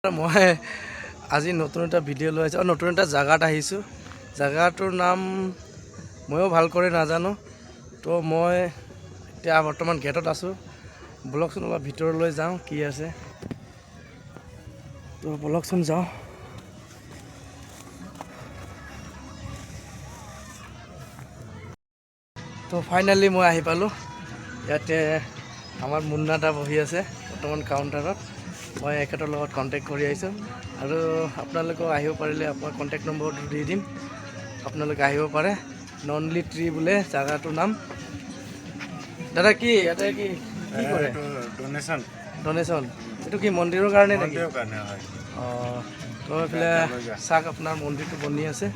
মই আজি নতুন এটা ভিডিঅ' লৈ আহিছোঁ আৰু নতুন এটা জেগাত আহিছোঁ। জেগাটোৰ নাম ময়ো ভাল কৰি নাজানো। তো মই এতিয়া বৰ্তমান গেটত আছোঁ। ব'লকচোন অলপ ভিতৰলৈ যাওঁ, কি আছে। তো ব'লকচোন যাওঁ। তো ফাইনেলি মই আহি পালোঁ। ইয়াতে আমাৰ মুন্না দা বহি আছে বৰ্তমান কাউণ্টাৰত। মই এখেতৰ লগত কণ্টেক্ট কৰি আহিছোঁ আৰু আপোনালোকেও আহিব পাৰিলে আপোনাৰ কণ্টেক্ট নম্বৰটো দি দিম, আপোনালোকে আহিব পাৰে। ননলি ট্ৰী বোলে জেগাটোৰ নাম। দাদা কি ইয়াতে কি কৰে? ডনেশ্যন। এইটো কি মন্দিৰৰ কাৰণে নেকি? অঁ, তো এইফালে চাওক আপোনাৰ মন্দিৰটো বনি আছে,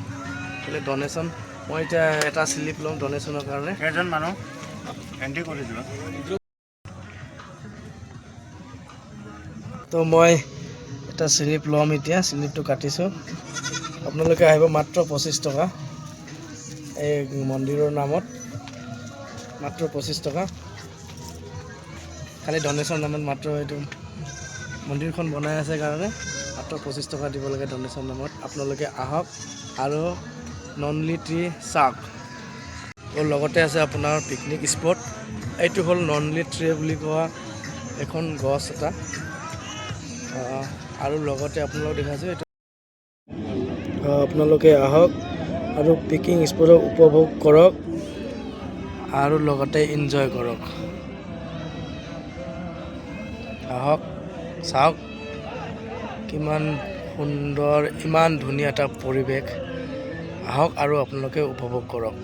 এইফালে ডনেশ্যন। মই এতিয়া এটা শ্লিপ ল'ম ডনেশ্যনৰ কাৰণে। কেইজন মানুহ এণ্ট্ৰি কৰি দিলোঁ। তো মই এটা শ্লিপ ল'ম এতিয়া, শ্লিপটো কাটিছোঁ। আপোনালোকে আহিব মাত্ৰ 25 টকা এই মন্দিৰৰ নামত, মাত্ৰ 25 টকা। খালি ডনেশ্যন নামত মাত্ৰ এইটো মন্দিৰখন বনাই আছে কাৰণে মাত্ৰ 25 টকা দিব লাগে ডনেশ্যন নামত। আপোনালোকে আহক আৰু ননলি ট্ৰী চাওক। আৰু লগতে আছে আপোনাৰ পিকনিক স্পট। এইটো হ'ল ননলি ট্ৰী বুলি কোৱা এখন গছ এটা, আৰু লগতে আপোনালোকক দেখাইছোঁ এইটো। আপোনালোকে আহক আৰু পিকনিক স্পটক উপভোগ কৰক আৰু লগতে এনজয় কৰক। আহক চাওক কিমান সুন্দৰ, ইমান ধুনীয়া এটা পৰিৱেশ। আহক আৰু আপোনালোকে উপভোগ কৰক।